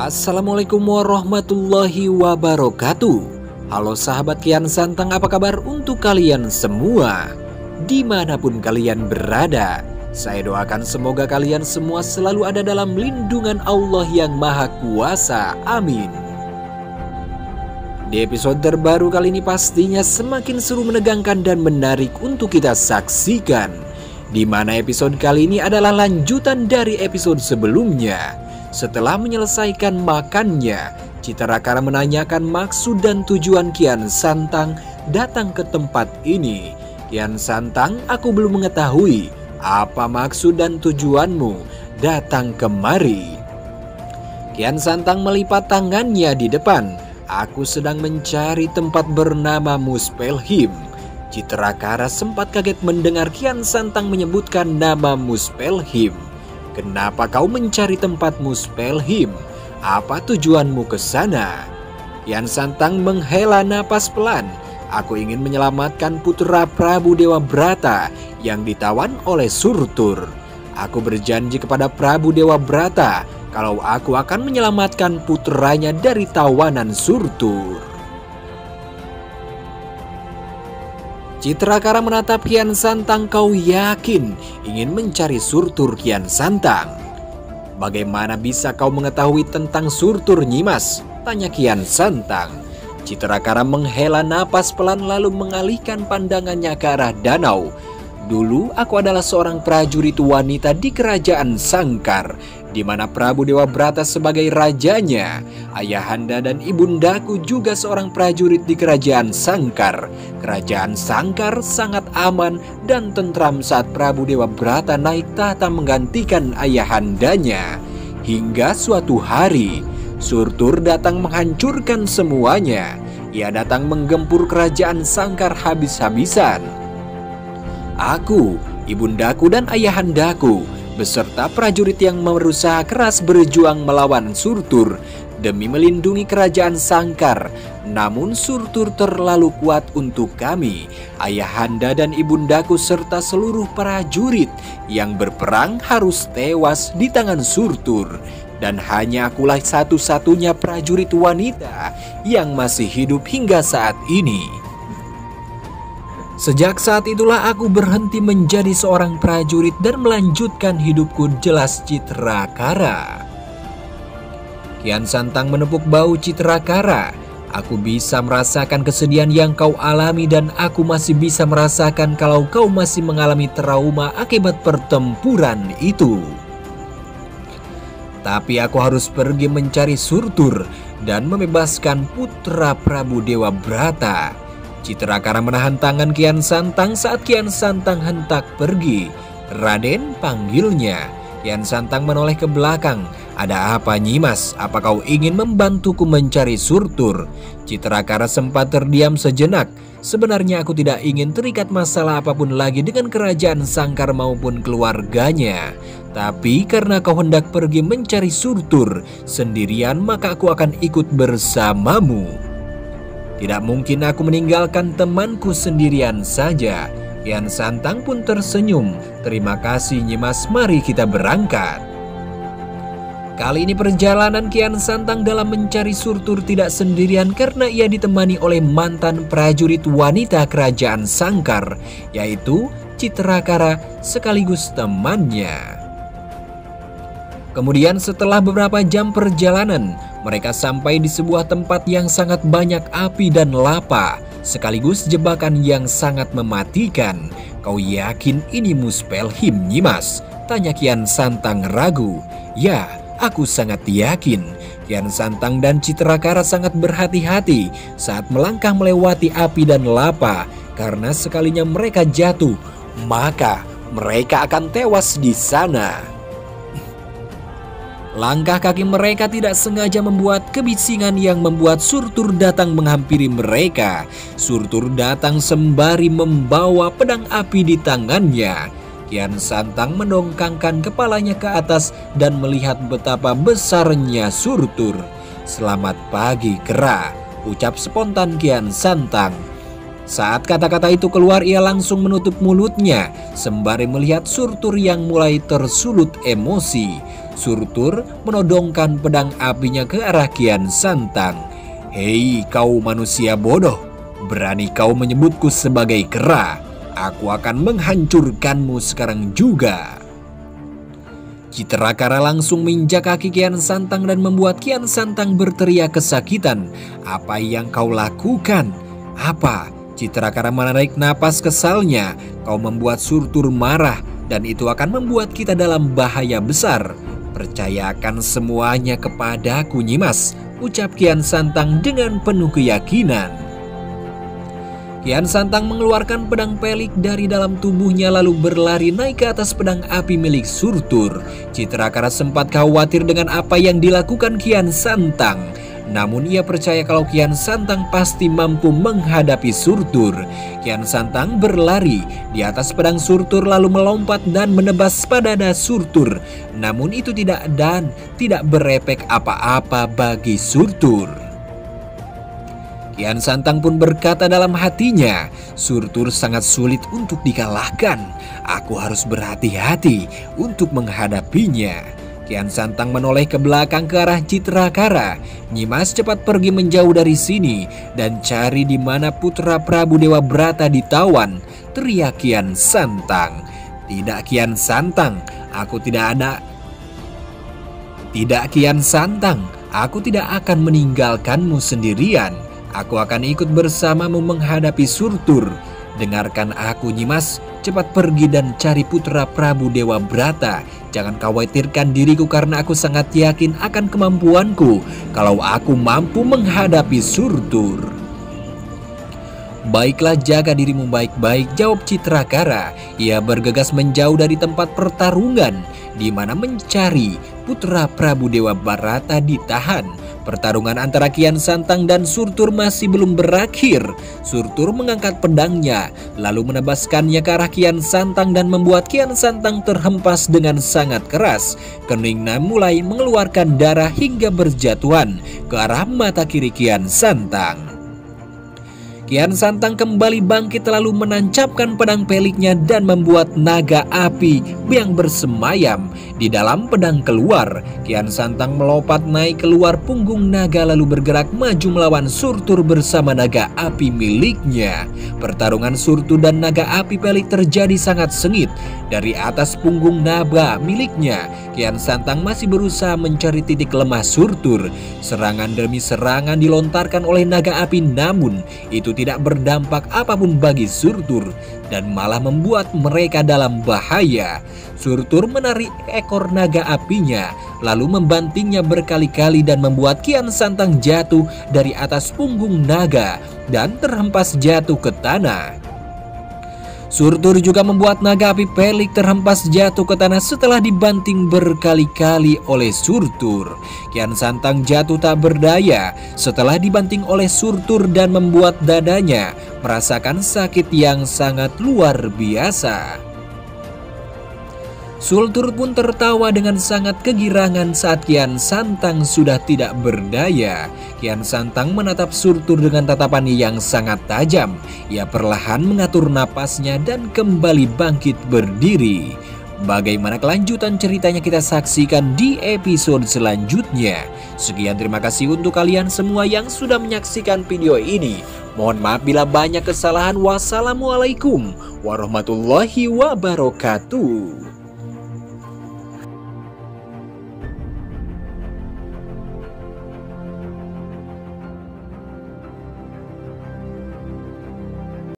Assalamualaikum warahmatullahi wabarakatuh. Halo sahabat Kian Santang, apa kabar untuk kalian semua? Dimanapun kalian berada, saya doakan semoga kalian semua selalu ada dalam lindungan Allah yang Maha Kuasa. Amin. Di episode terbaru kali ini pastinya semakin seru, menegangkan dan menarik untuk kita saksikan, di mana episode kali ini adalah lanjutan dari episode sebelumnya. Setelah menyelesaikan makannya, Citrakara menanyakan maksud dan tujuan Kian Santang datang ke tempat ini. Kian Santang, aku belum mengetahui apa maksud dan tujuanmu datang kemari. Kian Santang melipat tangannya di depan. Aku sedang mencari tempat bernama Muspelheim. Citrakara sempat kaget mendengar Kian Santang menyebutkan nama Muspelheim. Kenapa kau mencari tempat Muspelheim? Apa tujuanmu ke sana? Kian Santang menghela napas pelan. Aku ingin menyelamatkan putra Prabu Dewabrata yang ditawan oleh Surtur. Aku berjanji kepada Prabu Dewabrata kalau aku akan menyelamatkan putranya dari tawanan Surtur. Citrakara menatap Kian Santang. Kau yakin ingin mencari Surtur, Kian Santang? Bagaimana bisa kau mengetahui tentang Surtur, Nyimas? Tanya Kian Santang. Citrakara menghela napas pelan lalu mengalihkan pandangannya ke arah danau. Dulu aku adalah seorang prajurit wanita di kerajaan Sangkar, di mana Prabu Dewabrata sebagai rajanya. Ayahanda dan ibundaku juga seorang prajurit di kerajaan Sangkar. Kerajaan Sangkar sangat aman dan tentram saat Prabu Dewabrata naik tahta menggantikan ayahandanya. Hingga suatu hari, Surtur datang menghancurkan semuanya. Ia datang menggempur kerajaan Sangkar habis-habisan. Aku, ibundaku dan ayahandaku beserta prajurit yang berusaha keras berjuang melawan Surtur demi melindungi kerajaan Sangkar. Namun Surtur terlalu kuat untuk kami. Ayahanda dan ibundaku serta seluruh prajurit yang berperang harus tewas di tangan Surtur. Dan hanya akulah satu-satunya prajurit wanita yang masih hidup hingga saat ini. Sejak saat itulah aku berhenti menjadi seorang prajurit dan melanjutkan hidupku, jelas Citrakara. Kian Santang menepuk bahu Citrakara. Aku bisa merasakan kesedihan yang kau alami dan aku masih bisa merasakan kalau kau masih mengalami trauma akibat pertempuran itu. Tapi aku harus pergi mencari Surtur dan membebaskan putra Prabu Dewabrata. Citrakara menahan tangan Kian Santang saat Kian Santang hentak pergi. Raden, panggilnya. Kian Santang menoleh ke belakang. Ada apa, Nyimas? Apa kau ingin membantuku mencari Surtur? Citrakara sempat terdiam sejenak. Sebenarnya aku tidak ingin terikat masalah apapun lagi dengan kerajaan Sangkar maupun keluarganya. Tapi karena kau hendak pergi mencari Surtur sendirian, maka aku akan ikut bersamamu. Tidak mungkin aku meninggalkan temanku sendirian saja. Kian Santang pun tersenyum. Terima kasih, Nyimas, mari kita berangkat. Kali ini perjalanan Kian Santang dalam mencari Surtur tidak sendirian karena ia ditemani oleh mantan prajurit wanita kerajaan Sangkar, yaitu Citrakara sekaligus temannya. Kemudian setelah beberapa jam perjalanan, mereka sampai di sebuah tempat yang sangat banyak api dan lava, sekaligus jebakan yang sangat mematikan. Kau yakin ini Muspelheim, Nyimas? Tanya Kian Santang ragu. Ya, aku sangat yakin. Kian Santang dan Citrakara sangat berhati-hati saat melangkah melewati api dan lava, karena sekalinya mereka jatuh, maka mereka akan tewas di sana. Langkah kaki mereka tidak sengaja membuat kebisingan yang membuat Surtur datang menghampiri mereka. Surtur datang sembari membawa pedang api di tangannya. Kian Santang mendongkangkan kepalanya ke atas dan melihat betapa besarnya Surtur. Selamat pagi, Kera, ucap spontan Kian Santang. Saat kata-kata itu keluar, ia langsung menutup mulutnya sembari melihat Surtur yang mulai tersulut emosi. Surtur menodongkan pedang apinya ke arah Kian Santang. "Hei kau manusia bodoh, berani kau menyebutku sebagai kera? Aku akan menghancurkanmu sekarang juga." Citrakara langsung menginjak kaki Kian Santang dan membuat Kian Santang berteriak kesakitan. "Apa yang kau lakukan? Apa?" Citrakara menarik napas kesalnya. "Kau membuat Surtur marah dan itu akan membuat kita dalam bahaya besar. Percayakan semuanya kepadaku, Nyimas," ucap Kian Santang dengan penuh keyakinan. Kian Santang mengeluarkan pedang pelik dari dalam tubuhnya lalu berlari naik ke atas pedang api milik Surtur. Citrakara sempat khawatir dengan apa yang dilakukan Kian Santang. Namun ia percaya kalau Kian Santang pasti mampu menghadapi Surtur. Kian Santang berlari di atas pedang Surtur lalu melompat dan menebas pada dada Surtur. Namun itu tidak berefek apa-apa bagi Surtur. Kian Santang pun berkata dalam hatinya, "Surtur sangat sulit untuk dikalahkan. Aku harus berhati-hati untuk menghadapinya." Kian Santang menoleh ke belakang ke arah Citrakara. "Nyimas, cepat pergi menjauh dari sini dan cari di mana putra Prabu Dewa Brata ditawan," teriak Kian Santang. "Tidak Kian Santang, Tidak Kian Santang, aku tidak akan meninggalkanmu sendirian. Aku akan ikut bersamamu menghadapi Surtur. Dengarkan aku, Nyimas, cepat pergi dan cari putra Prabu Dewa Brata. Jangan khawatirkan diriku karena aku sangat yakin akan kemampuanku kalau aku mampu menghadapi Surtur." "Baiklah, jaga dirimu baik-baik," jawab Citrakara. Ia bergegas menjauh dari tempat pertarungan di mana mencari putra Prabu Dewa Brata ditahan. Pertarungan antara Kian Santang dan Surtur masih belum berakhir. Surtur mengangkat pedangnya lalu menebaskannya ke arah Kian Santang dan membuat Kian Santang terhempas dengan sangat keras. Keningnya mulai mengeluarkan darah hingga berjatuhan ke arah mata kiri Kian Santang. Kian Santang kembali bangkit lalu menancapkan pedang peliknya dan membuat naga api yang bersemayam di dalam pedang keluar. Kian Santang melompat naik keluar punggung naga lalu bergerak maju melawan Surtur bersama naga api miliknya. Pertarungan Surtur dan naga api pelik terjadi sangat sengit. Dari atas punggung naga miliknya, Kian Santang masih berusaha mencari titik lemah Surtur. Serangan demi serangan dilontarkan oleh naga api, namun itu tidak berdampak apapun bagi Surtur dan malah membuat mereka dalam bahaya. Surtur menarik ekor naga apinya lalu membantingnya berkali-kali dan membuat Kian Santang jatuh dari atas punggung naga dan terhempas jatuh ke tanah. Surtur juga membuat naga api pelik terhempas jatuh ke tanah setelah dibanting berkali-kali oleh Surtur. Kian Santang jatuh tak berdaya setelah dibanting oleh Surtur dan membuat dadanya merasakan sakit yang sangat luar biasa. Surtur pun tertawa dengan sangat kegirangan saat Kian Santang sudah tidak berdaya. Kian Santang menatap Surtur dengan tatapan yang sangat tajam. Ia perlahan mengatur napasnya dan kembali bangkit berdiri. Bagaimana kelanjutan ceritanya kita saksikan di episode selanjutnya. Sekian, terima kasih untuk kalian semua yang sudah menyaksikan video ini. Mohon maaf bila banyak kesalahan. Wassalamualaikum warahmatullahi wabarakatuh.